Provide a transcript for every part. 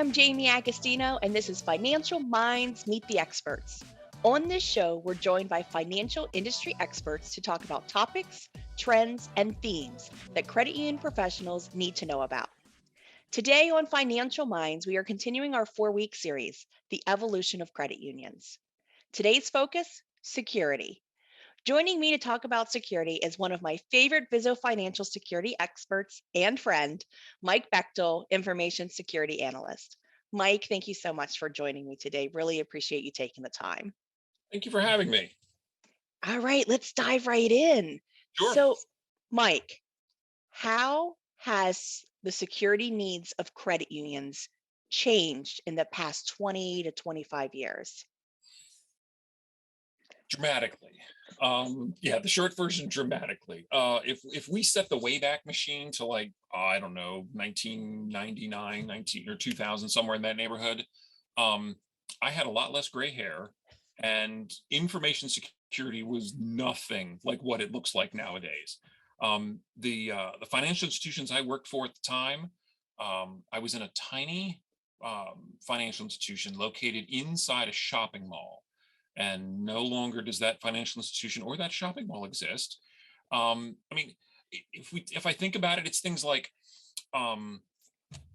I'm Jaime Agostino, and this is Financial Minds Meet the Experts. On this show, we're joined by financial industry experts to talk about topics, trends, and themes that credit union professionals need to know about. Today on Financial Minds, we are continuing our 4-week series, The Evolution of Credit Unions. Today's focus, security. Joining me to talk about security is one of my favorite Vizo Financial security experts and friend, Mike Bechtel, information security analyst. Mike, thank you so much for joining me today. Really appreciate you taking the time. Thank you for having me. All right, let's dive right in. Sure. So, Mike, how has the security needs of credit unions changed in the past 20 to 25 years? Dramatically. Yeah, the short version dramatically. If we set the Wayback Machine to like, I don't know, 1999, 19 or 2000, somewhere in that neighborhood, um, I had a lot less gray hair, and information security was nothing like what it looks like nowadays. The financial institutions I worked for at the time, I was in a tiny financial institution located inside a shopping mall, and no longer does that financial institution or that shopping mall exist. I mean, if I think about it, it's things like, um,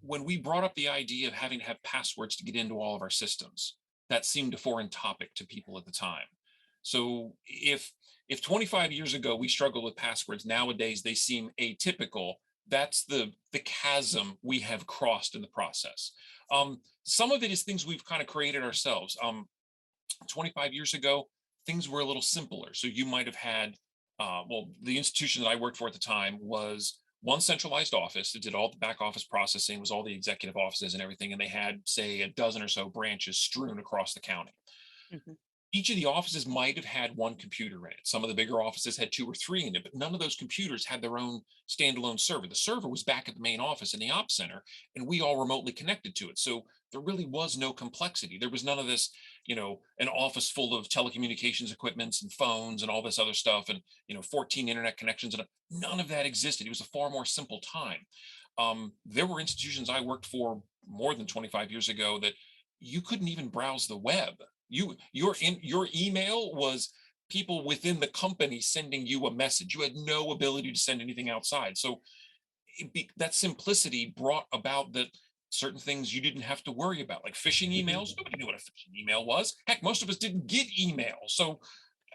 when we brought up the idea of having to have passwords to get into all of our systems, that seemed a foreign topic to people at the time. So if 25 years ago we struggled with passwords, nowadays they seem atypical. That's the chasm we have crossed in the process. Some of it is things we've kind of created ourselves. 25 years ago, things were a little simpler. So you might have had, well, the institution that I worked for at the time was one centralized office that did all the back office processing, was all the executive offices and everything. And they had, say, a dozen or so branches strewn across the county. Mhm. Each of the offices might have had one computer in it. Some of the bigger offices had two or three in it, but none of those computers had their own standalone server. The server was back at the main office in the ops center, and we all remotely connected to it. So there really was no complexity. There was none of this, an office full of telecommunications equipments and phones and all this other stuff, and 14 internet connections, and none of that existed. It was a far more simple time. There were institutions I worked for more than 25 years ago that you couldn't even browse the web. Your email was people within the company sending you a message. You had no ability to send anything outside. So that simplicity brought about that certain things you didn't have to worry about, like phishing Mhm. emails. Nobody knew what a phishing email was. Heck, most of us didn't get emails, so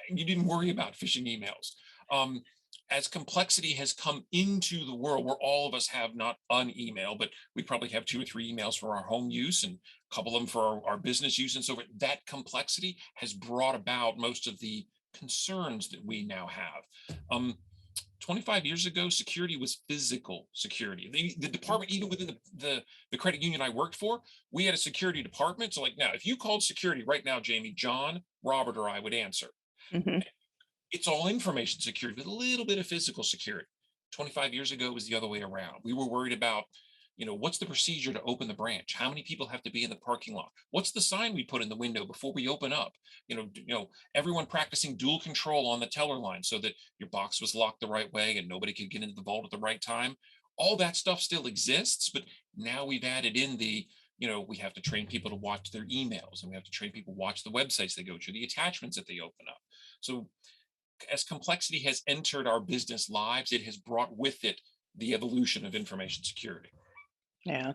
you didn't worry about phishing emails. Um, as complexity has come into the world, where all of us have not an email, but we probably have two or three emails for our home use and a couple of them for our business use and so forth, that complexity has brought about most of the concerns that we now have. 25 years ago, security was physical security. The department, even within the credit union I worked for, we had a security department. So, like now, if you called security right now, Jamie, John, Robert, or I would answer. Mhm. It's all information security with a little bit of physical security. 25 years ago, it was the other way around. We were worried about, what's the procedure to open the branch? How many people have to be in the parking lot? What's the sign we put in the window before we open up? Everyone practicing dual control on the teller line so that your box was locked the right way and nobody could get into the vault at the right time. All that stuff still exists, but now we've added in we have to train people to watch their emails, and we have to train people to watch the websites they go to, the attachments that they open up. So as complexity has entered our business lives, it has brought with it the evolution of information security. Yeah.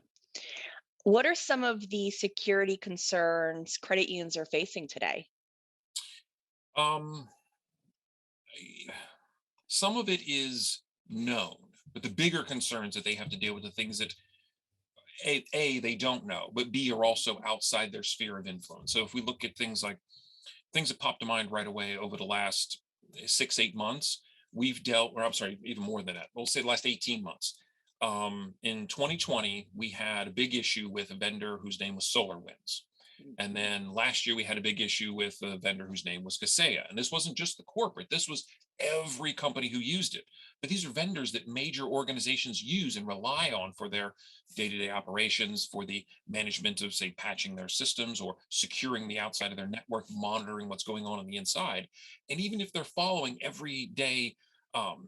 What are some of the security concerns credit unions are facing today? Um, some of it is known, but the bigger concerns that they have to deal with, the things that a they don't know, but b are also outside their sphere of influence. So if we look at things like things that pop to mind right away over the last 6-8 months, we've dealt, or I'm sorry, even more than that. We'll say the last 18 months. In 2020, we had a big issue with a vendor whose name was SolarWinds. And then last year we had a big issue with a vendor whose name was Kaseya. And this wasn't just the corporate, this was every company who used it. But these are vendors that major organizations use and rely on for their day-to-day operations, for the management of, say, patching their systems or securing the outside of their network, monitoring what's going on the inside. And even if they're following everyday, I'm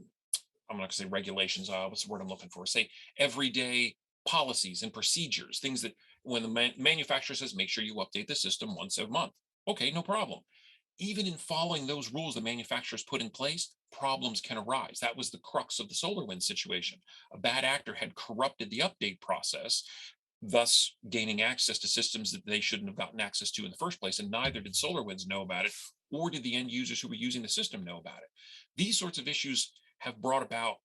not going to say regulations, what's the word I'm looking for? Say everyday policies and procedures, things that When the manufacturer says, make sure you update the system once a month. Okay, no problem. Even in following those rules the manufacturers put in place, problems can arise. That was the crux of the SolarWinds situation. A bad actor had corrupted the update process, thus gaining access to systems that they shouldn't have gotten access to in the first place. And neither did SolarWinds know about it, or did the end users who were using the system know about it. These sorts of issues have brought about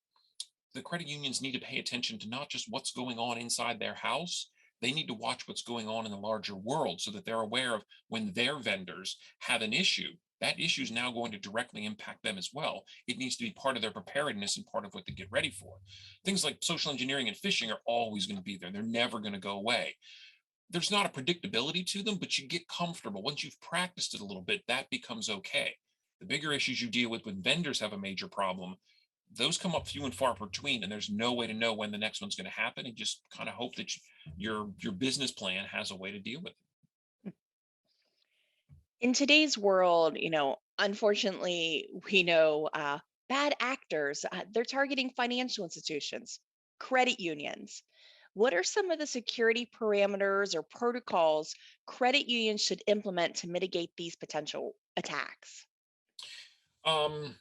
the credit unions need to pay attention to not just what's going on inside their house. They need to watch what's going on in the larger world so that they're aware of when their vendors have an issue. That issue is now going to directly impact them as well. It needs to be part of their preparedness and part of what they get ready for. Things like social engineering and phishing are always going to be there. They're never going to go away. There's not a predictability to them, but you get comfortable. Once you've practiced it a little bit, that becomes okay. The bigger issues you deal with when vendors have a major problem, those come up few and far between, and there's no way to know when the next one's going to happen. And just kind of hope that your business plan has a way to deal with it. In today's world, unfortunately, we know bad actors, they're targeting financial institutions, credit unions. What are some of the security parameters or protocols credit unions should implement to mitigate these potential attacks? Um,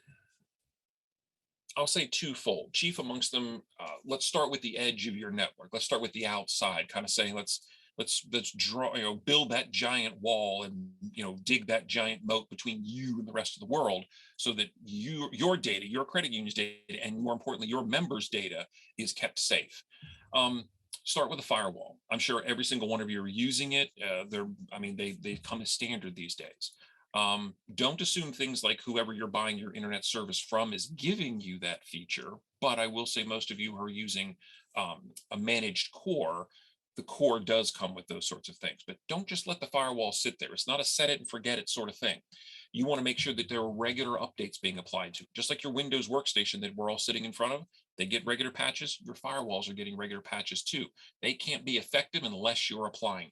I'll say twofold. Chief amongst them, let's start with the edge of your network. Let's start with the outside, kind of saying let's draw, build that giant wall and dig that giant moat between you and the rest of the world, so that your data, your credit union's data, and more importantly, your members' data is kept safe. Um, Start with a firewall. I'm sure every single one of you are using it. They come as standard these days. Don't assume things like whoever you're buying your internet service from is giving you that feature. But I will say most of you who are using a managed core, the core does come with those sorts of things. But don't just let the firewall sit there. It's not a set it and forget it sort of thing. You want to make sure that there are regular updates being applied to, just like your Windows workstation that we're all sitting in front of. They get regular patches. Your firewalls are getting regular patches too. They can't be effective unless you're applying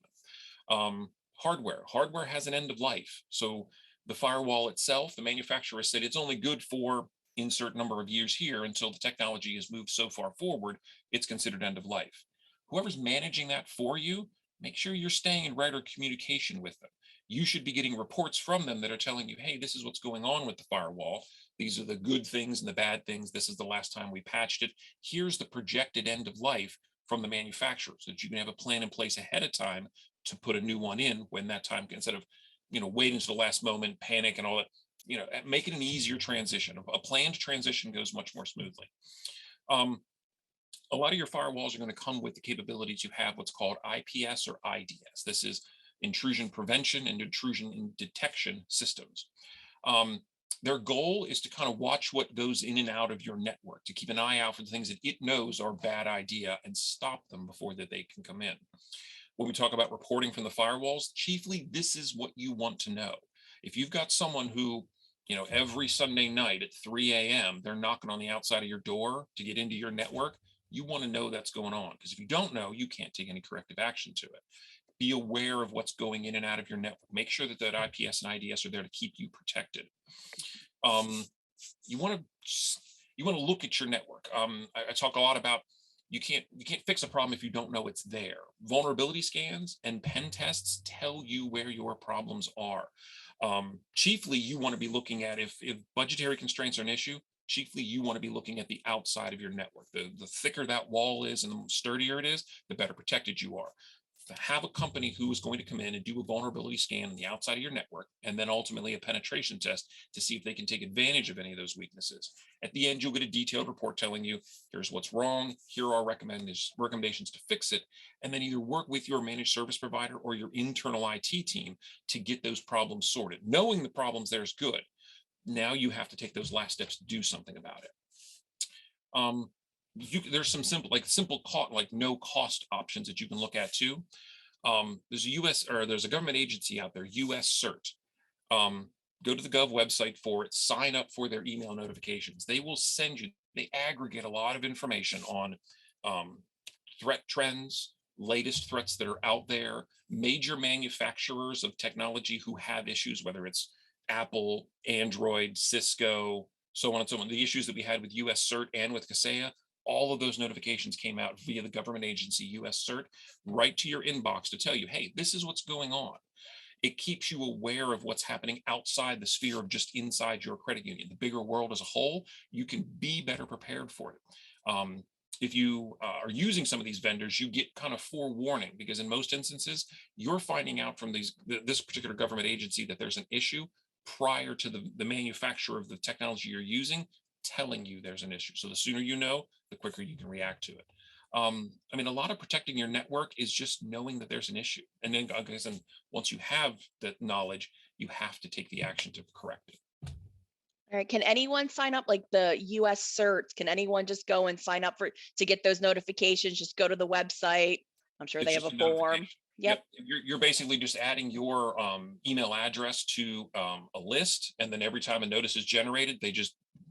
them. Hardware has an end of life. So the firewall itself, the manufacturer said it's only good for insert number of years here until the technology has moved so far forward, it's considered end of life. Whoever's managing that for you, make sure you're staying in regular communication with them. You should be getting reports from them that are telling you, hey, this is what's going on with the firewall. These are the good things and the bad things. This is the last time we patched it. Here's the projected end of life from the manufacturer, so that you can have a plan in place ahead of time to put a new one in when that time, instead of waiting to the last moment, panic and all that. Make it an easier transition. A planned transition goes much more smoothly. um, a lot of your firewalls are going to come with the capability to have what's called IPS or IDS. This is intrusion prevention and intrusion detection systems. um, their goal is to kind of watch what goes in and out of your network, to keep an eye out for the things that it knows are a bad idea and stop them before that they can come in. When we talk about reporting from the firewalls, chiefly this is what you want to know. If you've got someone who, every Sunday night at 3 a.m., they're knocking on the outside of your door to get into your network, you want to know that's going on. Because if you don't know, you can't take any corrective action to it. Be aware of what's going in and out of your network. Make sure that IPS and IDS are there to keep you protected. Um, you want to look at your network. I talk a lot about you can't fix a problem if you don't know it's there. Vulnerability scans and pen tests tell you where your problems are. Chiefly, you want to be looking at if budgetary constraints are an issue. Chiefly, you want to be looking at the outside of your network. The thicker that wall is and the sturdier it is, the better protected you are. To have a company who is going to come in and do a vulnerability scan on the outside of your network, and then ultimately a penetration test to see if they can take advantage of any of those weaknesses. At the end, you'll get a detailed report telling you, here's what's wrong, here are recommendations to fix it, and then either work with your managed service provider or your internal IT team to get those problems sorted. Knowing the problems there is good. Now you have to take those last steps to do something about it. There's some simple cost, like no cost options that you can look at too. There's a government agency out there, US CERT. Go to the Gov website for it, sign up for their email notifications. They will send you, they aggregate a lot of information on threat trends, latest threats that are out there, major manufacturers of technology who have issues, whether it's Apple, Android, Cisco, so on and so on. The issues that we had with US CERT and with Kaseya, all of those notifications came out via the government agency, US CERT, right to your inbox to tell you, hey, this is what's going on. It keeps you aware of what's happening outside the sphere of just inside your credit union, the bigger world as a whole. You can be better prepared for it. If you are using some of these vendors, you get kind of forewarning, because in most instances, you're finding out from this particular government agency that there's an issue prior to the manufacturer of the technology you're using telling you there's an issue. So the sooner you know, the quicker you can react to it. I mean, a lot of protecting your network is just knowing that there's an issue. And then, once you have that knowledge, you have to take the action to correct it. All right. Can anyone sign up like the US certs? Can anyone just go and sign up for to get those notifications? Just go to the website. I'm sure they It's have just a a form. notification. Yep. Yep. You're basically just adding your email address to a list. And then every time a notice is generated,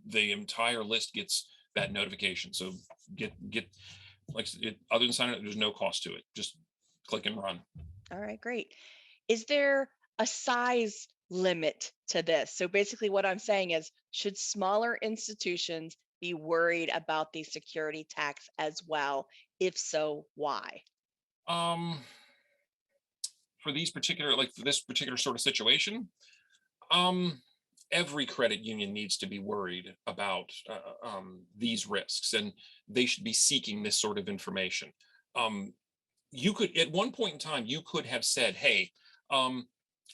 the entire list gets that notification. So get like other than signing up, there's no cost to it. Just click and run. All right, great. Is there a size limit to this? So basically, what I'm saying is, should smaller institutions be worried about the security tax as well? If so, why? Um, for this particular sort of situation, um, every credit union needs to be worried about these risks, and they should be seeking this sort of information. Um, you could, at one point in time, you could have said, hey, um,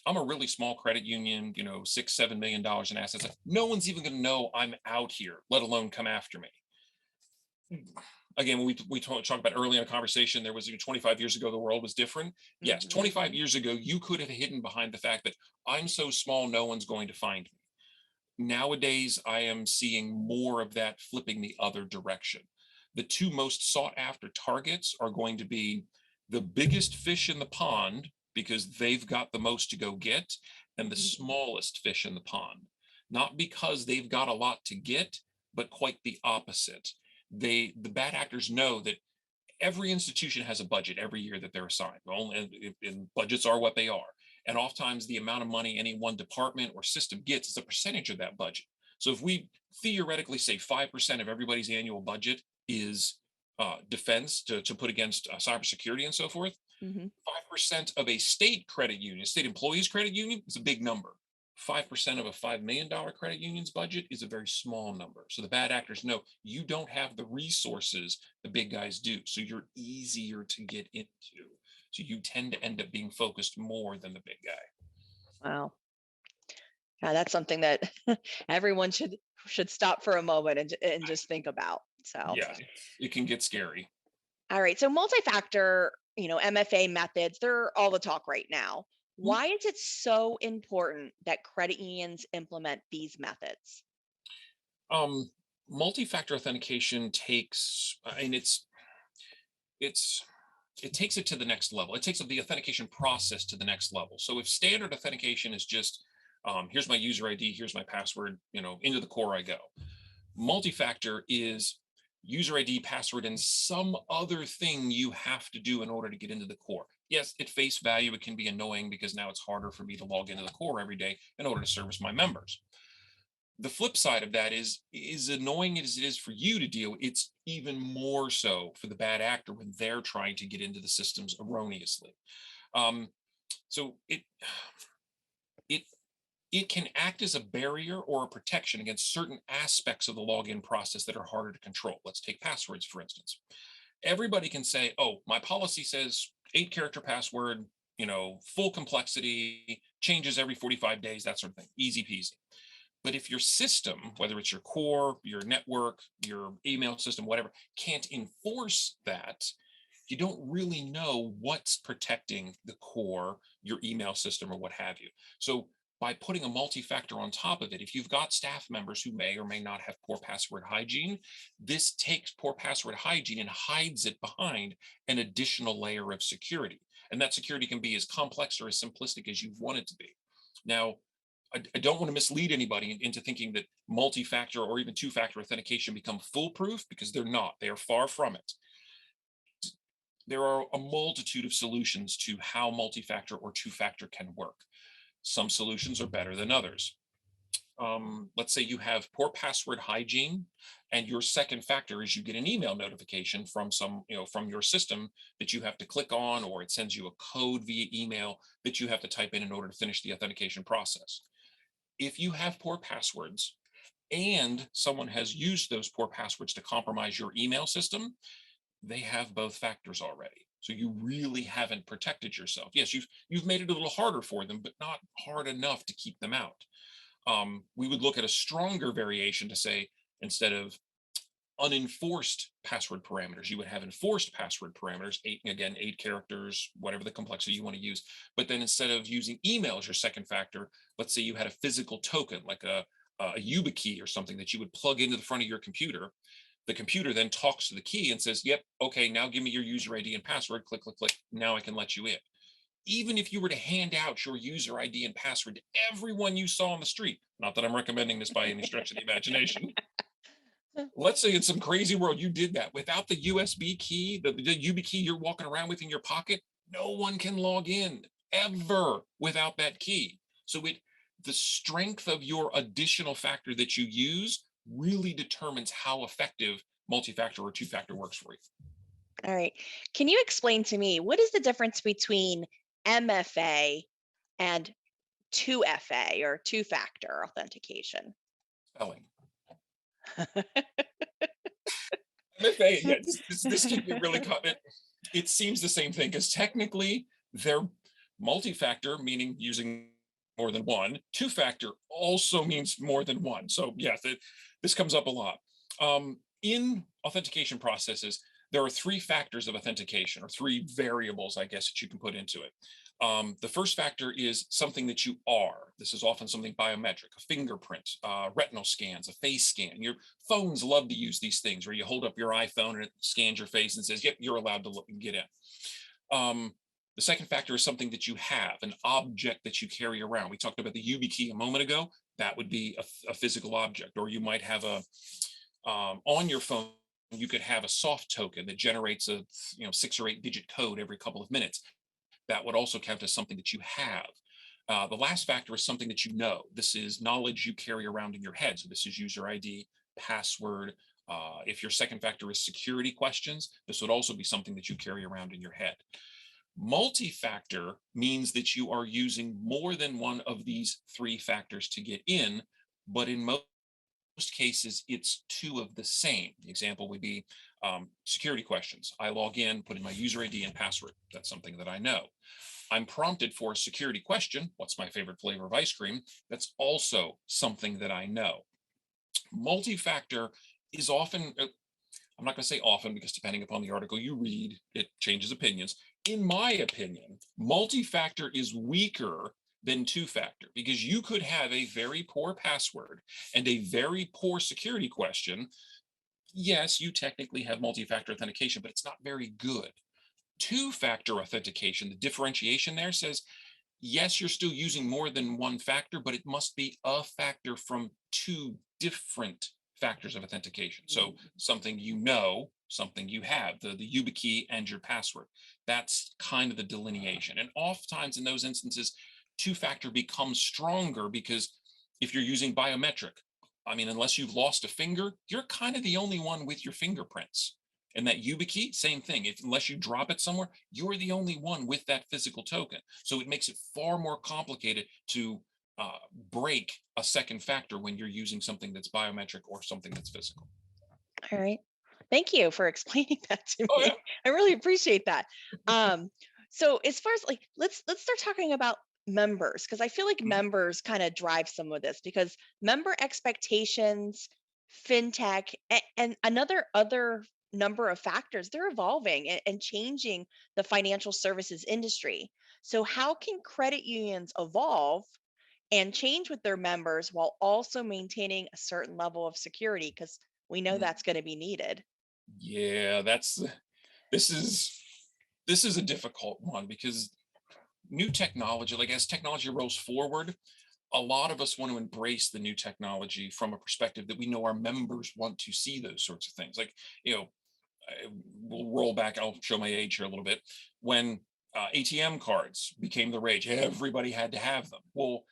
I'm a really small credit union, $6-7 million in assets. No one's even going to know I'm out here, let alone come after me. Again, when we talked about early in a conversation, there was 25 years ago, the world was different. Yes, Hmm. 25 years ago, you could have hidden behind the fact that I'm so small, no one's going to find me. Nowadays, I am seeing more of that flipping the other direction. The two most sought after targets are going to be the biggest fish in the pond, because they've got the most to go get, and the Hmm. smallest fish in the pond. Not because they've got a lot to get, but quite the opposite. The bad actors know that every institution has a budget every year that they're assigned. Well, and budgets are what they are. And oftentimes the amount of money any one department or system gets is a percentage of that budget. So if we theoretically say 5% of everybody's annual budget is defense to put against cybersecurity and so forth, Hmm. 5% of a state credit union, state employees credit union, is a big number. 5% of a $5 million credit union's budget is a very small number. So the bad actors know you don't have the resources the big guys do. So you're easier to get into. So you tend to end up being focused more than the big guy. Wow. Yeah, that's something that everyone should stop for a moment and just think about. So, Yeah, it can get scary. all right. So multi-factor, MFA methods, they're all the talk right now. Why is it so important that credit unions implement these methods? Um, Multi-factor authentication it's it takes it to the next level. It takes the authentication process to the next level. So if standard authentication is just here's my user ID, here's my password, into the core I go. Multi-factor is user ID, password, and some other thing you have to do in order to get into the core. Yes, at face value, it can be annoying because now it's harder for me to log into the core every day in order to service my members. The flip side of that is annoying as it is for you to deal, it's even more so for the bad actor when they're trying to get into the systems erroneously. Um, so it it can act as a barrier or a protection against certain aspects of the login process that are harder to control. Let's take passwords, for instance. Everybody can say, oh, my policy says 8-character password, full complexity, changes every 45 days, that sort of thing. Easy peasy. But if your system, whether it's your core, your network, your email system, whatever, can't enforce that, you don't really know what's protecting the core, your email system, or what have you. So by putting a multi-factor on top of it, if you've got staff members who may or may not have poor password hygiene, this takes poor password hygiene and hides it behind an additional layer of security. And that security can be as complex or as simplistic as you want it to be. Now, I don't want to mislead anybody into thinking that multi-factor or even two-factor authentication become foolproof, because they're not. They are far from it. There are a multitude of solutions to how multi-factor or two-factor can work. Some solutions are better than others. let's say you have poor password hygiene, and your second factor is you get an email notification from from your system that you have to click on, or it sends you a code via email that you have to type in order to finish the authentication process. If you have poor passwords and someone has used those poor passwords to compromise your email system, they have both factors already. So you really haven't protected yourself. Yes, you've made it a little harder for them, but not hard enough to keep them out. We would look at a stronger variation to say, instead of unenforced password parameters, you would have enforced password parameters, eight characters, whatever the complexity you want to use. But then instead of using email as your second factor, let's say you had a physical token like a YubiKey or something that you would plug into the front of your computer. The computer then talks to the key and says, yep, okay, now give me your user ID and password. Click, click, click. Now I can let you in. Even if you were to hand out your user ID and password to everyone you saw on the street, not that I'm recommending this by any stretch of the imagination, let's say in some crazy world you did that without the USB key, the YubiKey key you're walking around with in your pocket, no one can log in ever without that key. So the strength of your additional factor that you use really determines how effective multi-factor or two-factor works for you. All right. Can you explain to me what is the difference between MFA and 2FA or two factor authentication? Spelling. MFA, yeah, this can get really caught. It seems the same thing because technically they're multi-factor, meaning using more than one. Two-factor also means more than one. So yes, this comes up a lot. In authentication processes, there are three factors of authentication, or three variables, I guess, that you can put into it. The first factor is something that you are. This is often something biometric, a fingerprint, retinal scans, a face scan. Your phones love to use these things where you hold up your iPhone and it scans your face and says, yep, you're allowed to get in. The second factor is something that you have, an object that you carry around. We talked about the YubiKey a moment ago. That would be a physical object. Or you might have on your phone, you could have a soft token that generates a 6 or 8 digit code every couple of minutes. That would also count as something that you have. The last factor is something that you know. This is knowledge you carry around in your head. So this is user ID, password. If your second factor is security questions, this would also be something that you carry around in your head. Multi-factor means that you are using more than one of these three factors to get in, but in most cases, it's two of the same. The example would be security questions. I log in, put in my user ID and password. That's something that I know. I'm prompted for a security question. What's my favorite flavor of ice cream? That's also something that I know. Multi-factor is often, I'm not going to say often because depending upon the article you read, it changes opinions. In my opinion, multi-factor is weaker than two-factor because you could have a very poor password and a very poor security question. Yes, you technically have multi-factor authentication, but it's not very good. Two-factor authentication, the differentiation there says, yes, you're still using more than one factor, but it must be a factor from two different factors of authentication. So something you know, something you have, the YubiKey and your password. That's kind of the delineation. And oftentimes in those instances, two-factor becomes stronger because if you're using biometric, I mean, unless you've lost a finger, you're kind of the only one with your fingerprints. And that YubiKey, same thing. Unless you drop it somewhere, you're the only one with that physical token. So it makes it far more complicated to break a second factor when you're using something that's biometric or something that's physical. All right. Thank you for explaining that to Oh me. yeah. I really appreciate that. Um, so as far as like let's start talking about members because I feel like Mhm. members kind of drive some of this because member expectations, fintech, and another other number of factors, they're evolving and changing the financial services industry. So how can credit unions evolve and change with their members while also maintaining a certain level of security? Because we know Mm. that's going to be needed. Yeah, this is this is a difficult one because new technology, like as technology rolls forward, a lot of us want to embrace the new technology from a perspective that we know our members want to see those sorts of things. Like, you know, we'll roll back. I'll show my age here a little bit. When ATM cards became the rage, everybody had to have them. Well,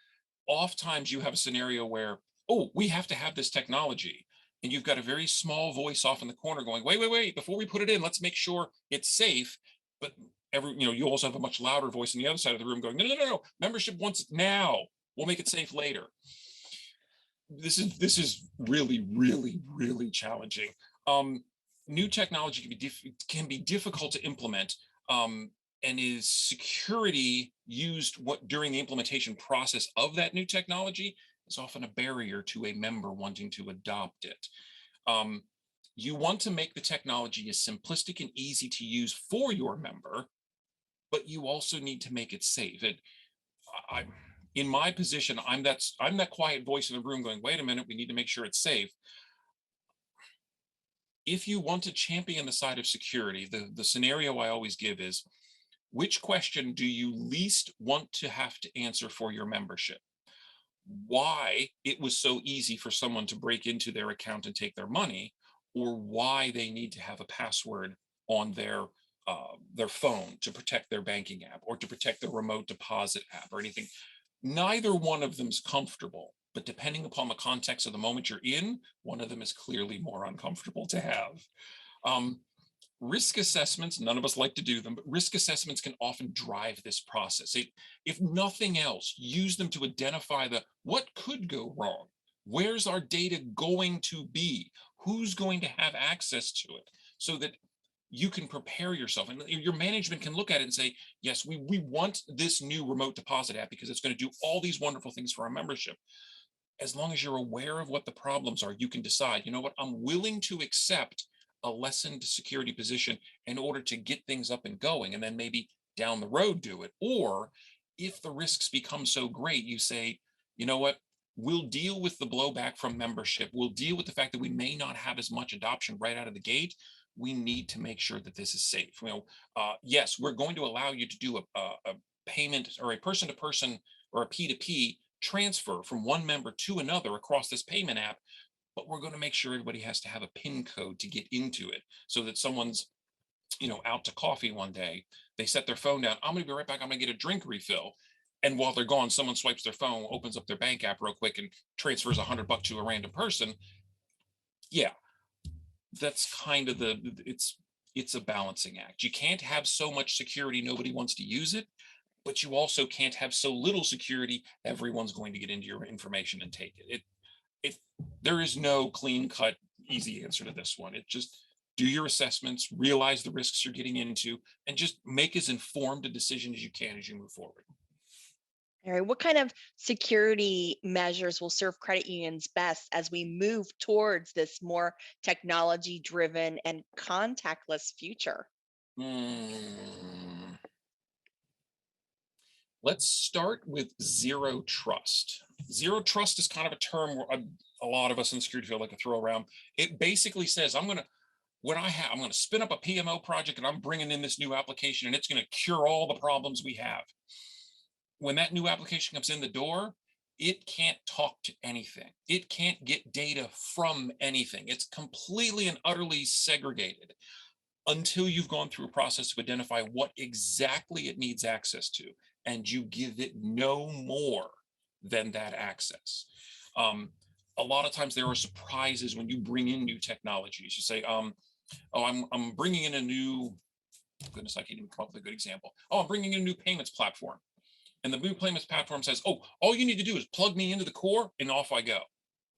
oftentimes you have a scenario where oh, we have to have this technology. And you've got a very small voice off in the corner going, wait, wait, wait, before we put it in, let's make sure it's safe. But you also have a much louder voice on the other side of the room going, no, no, no, no, membership wants it now. We'll make it safe later. This is really, really, really challenging. Um, New technology can be difficult to implement, and is security used during the implementation process of that new technology is often a barrier to a member wanting to adopt it. Um, you want to make the technology as simplistic and easy to use for your member, but you also need to make it safe. I, in my position, I'm that quiet voice in the room going, wait a minute, we need to make sure it's safe. If you want to champion the side of security, the scenario I always give is, which question do you least want to have to answer for your membership? Why it was so easy for someone to break into their account and take their money, or why they need to have a password on their phone to protect their banking app or to protect their remote deposit app or anything. Neither one of them's comfortable, but depending upon the context of the moment you're in, one of them is clearly more uncomfortable to have. Um, Risk assessments, none of us like to do them, but risk assessments can often drive this process. If nothing else, use them to identify what could go wrong. Where's our data going to be? Who's going to have access to it? So that you can prepare yourself, and your management can look at it and say, yes, we want this new remote deposit app because it's going to do all these wonderful things for our membership. As long as you're aware of what the problems are, you can decide, you know what, I'm willing to accept a lessened security position in order to get things up and going, and then maybe down the road do it. Or if the risks become so great, you say, you know what, we'll deal with the blowback from membership. We'll deal with the fact that we may not have as much adoption right out of the gate. We need to make sure that this is safe. Yes, we're going to allow you to do a payment or a person to person or a P2P transfer from one member to another across this payment app, but we're going to make sure everybody has to have a PIN code to get into it, so that someone's out to coffee one day, they set their phone down, I'm going to be right back, I'm going to get a drink refill, and while they're gone, someone swipes their phone, opens up their bank app real quick, and transfers $100 to a random person. Yeah, that's kind of it's a balancing act. You can't have so much security nobody wants to use it, but you also can't have so little security everyone's going to get into your information and take it. It There is no clean cut easy answer to this one. It just, do your assessments, realize the risks you're getting into, and just make as informed a decision as you can as you move forward. All right. What kind of security measures will serve credit unions best as we move towards this more technology driven and contactless future? Hmm. Let's start with zero trust. Zero trust is kind of a term where a lot of us in the security field like to throw around. It basically says, I'm going to spin up a PMO project and I'm bringing in this new application and it's going to cure all the problems we have. When that new application comes in the door, it can't talk to anything. It can't get data from anything. It's completely and utterly segregated until you've gone through a process to identify what exactly it needs access to, and you give it no more than that access. Um, a lot of times there are surprises when you bring in new technologies. You say, oh, I'm bringing in a new, goodness, I can't even come up with a good example. Oh, I'm bringing in a new payments platform. And the new payments platform says, oh, all you need to do is plug me into the core and off I go.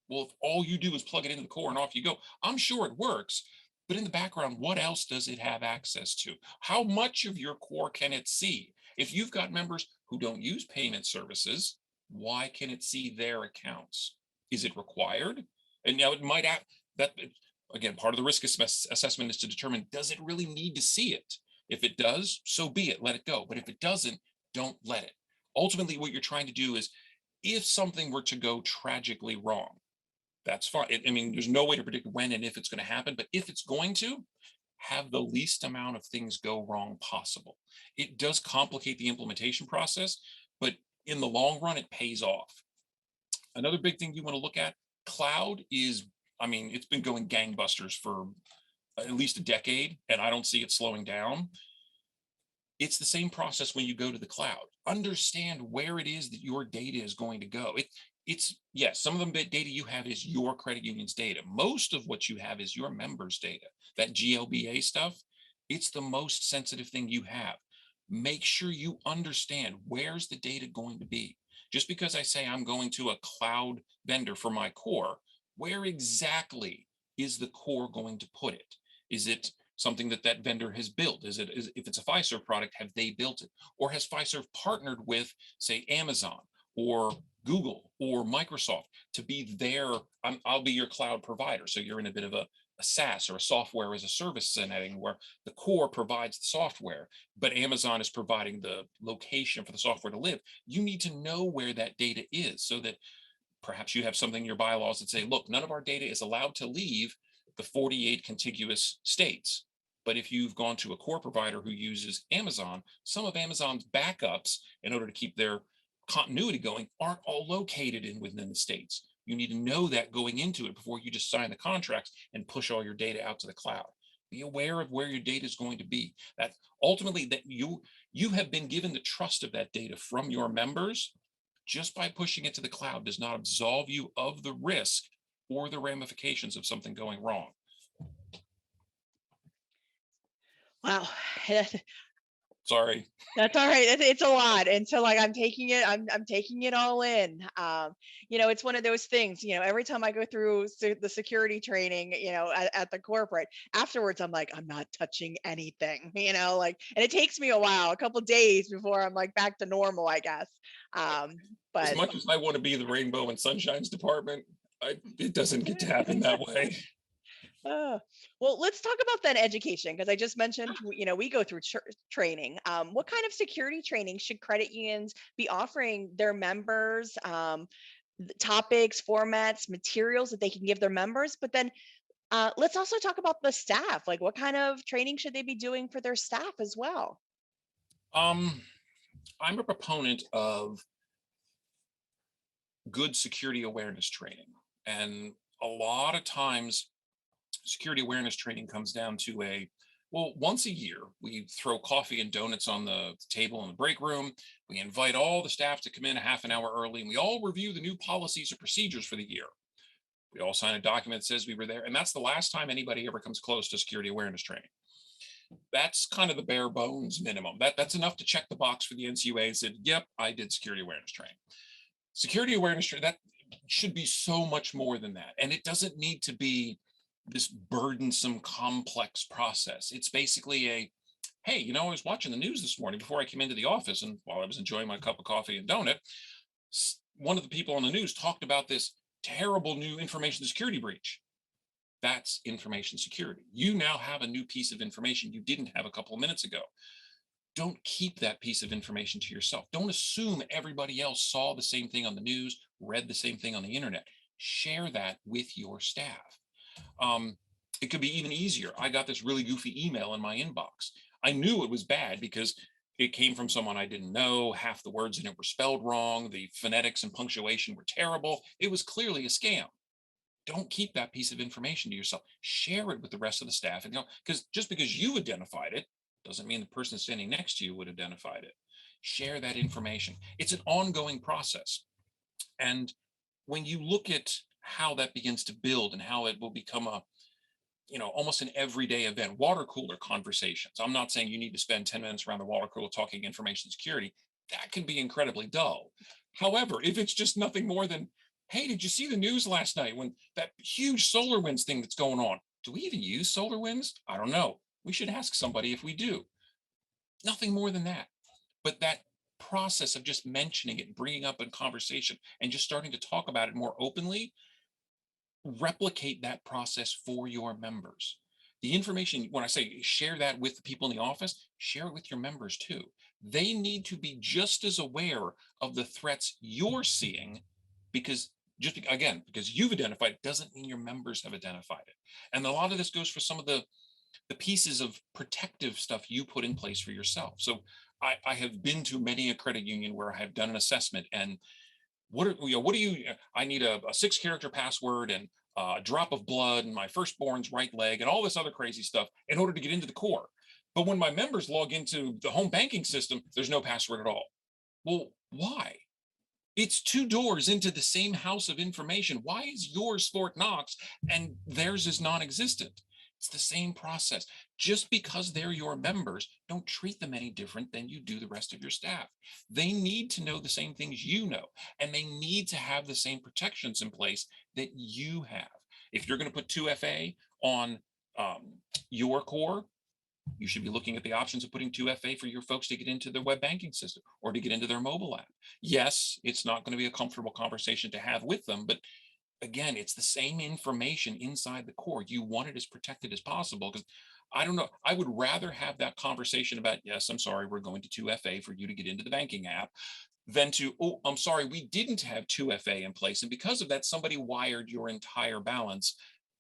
Well, if all you do is plug it into the core and off you go, I'm sure it works. But in the background, what else does it have access to? How much of your core can it see? If you've got members who don't use payment services, why can it see their accounts? Is it required? And now it might have that. Again, part of the risk assessment is to determine, does it really need to see it? If it does, so be it, let it go. But if it doesn't, don't let it. Ultimately, what you're trying to do is, if something were to go tragically wrong, that's fine. I mean, there's no way to predict when and if it's going to happen, but if it's going to, have the least amount of things go wrong possible. It does complicate the implementation process, but in the long run, it pays off. Another big thing you want to look at, cloud is, I mean, it's been going gangbusters for at least a decade, and I don't see it slowing down. It's the same process when you go to the cloud. Understand where it is that your data is going to go. It's, yes, some of the data you have is your credit union's data. Most of what you have is your members' data. That GLBA stuff, it's the most sensitive thing you have. Make sure you understand where's the data going to be. Just because I say I'm going to a cloud vendor for my core, where exactly is the core going to put it? Is it something that that vendor has built? If it's a Fiserv product, have they built it? Or has Fiserv partnered with, say, Amazon or Google or Microsoft to be their, I'll be your cloud provider. So you're in a bit of a SaaS or a software as a service setting where the core provides the software, but Amazon is providing the location for the software to live. You need to know where that data is so that perhaps you have something in your bylaws that say, look, none of our data is allowed to leave the 48 contiguous states. But if you've gone to a core provider who uses Amazon, some of Amazon's backups, in order to keep their continuity going, aren't all located within the states. You need to know that going into it before you just sign the contracts and push all your data out to the cloud. Be aware of where your data is going to be. That ultimately that you have been given the trust of that data from your members. Just by pushing it to the cloud does not absolve you of the risk or the ramifications of something going wrong. Wow. Sorry. That's all right. It's a lot. And so like I'm taking it all in. It's one of those things, every time I go through the security training, at the corporate, afterwards I'm like, I'm not touching anything, and it takes me a while, a couple days before I'm like back to normal, I guess. As But much as I want to be the rainbow and sunshine's department, it doesn't get to happen that way. Uh, well, let's talk about that education because I just mentioned, we go through training. What kind of security training should credit unions be offering their members? Topics, formats, materials that they can give their members. But then let's also talk about the staff. Like, what kind of training should they be doing for their staff as well? Um, I'm a proponent of good security awareness training. And a lot of times, security awareness training comes down to well, once a year, we throw coffee and donuts on the table in the break room. We invite all the staff to come in a half an hour early, and we all review the new policies or procedures for the year. We all sign a document that says we were there. And that's the last time anybody ever comes close to security awareness training. That's kind of the bare bones minimum. That's enough to check the box for the NCUA and said, yep, I did security awareness training. Security awareness training, that should be so much more than that. And it doesn't need to be this burdensome, complex process. It's basically hey, I was watching the news this morning before I came into the office, and while I was enjoying my cup of coffee and donut, one of the people on the news talked about this terrible new information security breach. That's information security. You now have a new piece of information you didn't have a couple of minutes ago. Don't keep that piece of information to yourself. Don't assume everybody else saw the same thing on the news, read the same thing on the internet. Share that with your staff. Um, it could be even easier. I got this really goofy email in my inbox. I knew it was bad because it came from someone I didn't know. Half the words in it were spelled wrong. The phonetics and punctuation were terrible. It was clearly a scam. Don't keep that piece of information to yourself. Share it with the rest of the staff. And because just because you identified it doesn't mean the person standing next to you would have identified it. Share that information. It's an ongoing process. And when you look at how that begins to build and how it will become almost an everyday event, water cooler conversations. I'm not saying you need to spend 10 minutes around the water cooler talking information security. That can be incredibly dull. However, if it's just nothing more than, hey, did you see the news last night when that huge solar winds thing that's going on? Do we even use solar winds? I don't know. We should ask somebody if we do. Nothing more than that. But that process of just mentioning it and bringing up in conversation and just starting to talk about it more openly, replicate that process for your members. The information, when I say share that with the people in the office, share it with your members too. They need to be just as aware of the threats you're seeing because because you've identified it doesn't mean your members have identified it. And a lot of this goes for some of the pieces of protective stuff you put in place for yourself. So I have been to many a credit union where I have done an assessment and what do you I need a 6 character password and a drop of blood in my firstborn's right leg and all this other crazy stuff in order to get into the core. But when my members log into the home banking system, there's no password at all. Well, why? It's two doors into the same house of information. Why is yours Fort Knox and theirs is non-existent? It's the same process. Just because they're your members, don't treat them any different than you do the rest of your staff. They need to know the same things you know, and they need to have the same protections in place that you have. If you're going to put 2FA on your core, you should be looking at the options of putting 2FA for your folks to get into their web banking system or to get into their mobile app. Yes, it's not going to be a comfortable conversation to have with them, but again, it's the same information inside the core. You want it as protected as possible because I don't know. I would rather have that conversation about, yes, I'm sorry, we're going to 2FA for you to get into the banking app than to, oh, I'm sorry, we didn't have 2FA in place. And because of that, somebody wired your entire balance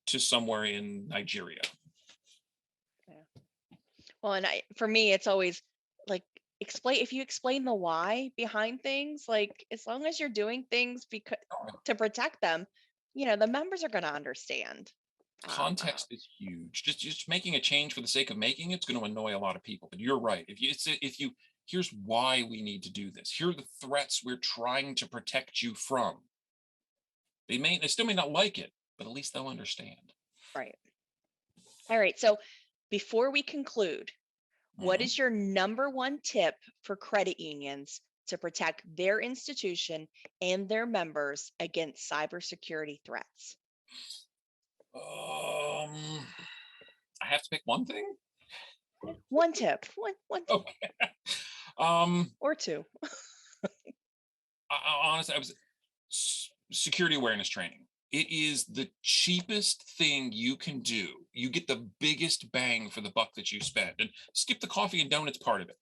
to somewhere in Nigeria. Yeah. Well, and for me, it's always like if you explain the why behind things, like as long as you're doing things because to protect them, the members are going to understand. Context is huge. Just making a change for the sake of making it's going to annoy a lot of people. But you're right. If you here's why we need to do this. Here are the threats we're trying to protect you from. They still may not like it, but at least they'll understand. Right. All right. So before we conclude, what Mhm. is your number one tip for credit unions to protect their institution and their members against cybersecurity threats? I have to pick one thing. One tip, one tip Okay. Um, or two. Honestly, security awareness training. It is the cheapest thing you can do. You get the biggest bang for the buck that you spend. And skip the coffee and donuts part of it.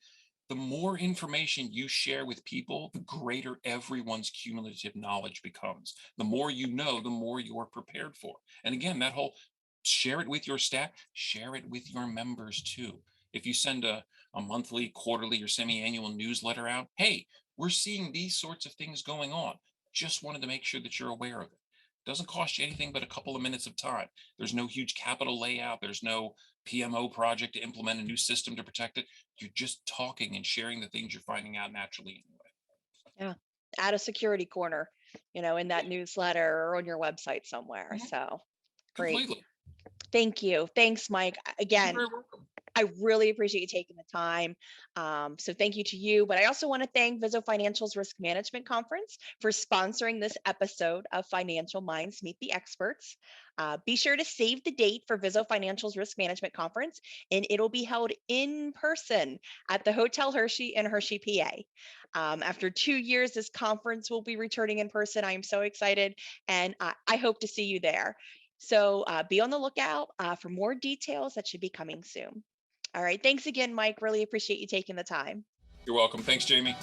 The more information you share with people, the greater everyone's cumulative knowledge becomes. The more you know, the more you're prepared for. And again, that whole share it with your staff, share it with your members too. If you send a monthly, quarterly, or semi-annual newsletter out, hey, we're seeing these sorts of things going on. Just wanted to make sure that you're aware of it. Doesn't cost you anything but a couple of minutes of time. There's no huge capital layout. There's no PMO project to implement a new system to protect it. You're just talking and sharing the things you're finding out naturally anyway. Yeah. Add a security corner, in that Yeah, newsletter or on your website somewhere. mhm, So great. completely. Thank you. Thanks, Mike. You're Again, very welcome. I really appreciate you taking the time. So thank you to you. But I also want to thank Vizo Financial's Risk Management Conference for sponsoring this episode of Financial Minds Meet the Experts. Be sure to save the date for Vizo Financial's Risk Management Conference, and it'll be held in person at the Hotel Hershey in Hershey, PA. After 2 years, this conference will be returning in person. I am so excited, and I hope to see you there. So be on the lookout for more details that should be coming soon. All right. Thanks again, Mike. Really appreciate you taking the time. You're welcome. Thanks, Jamie.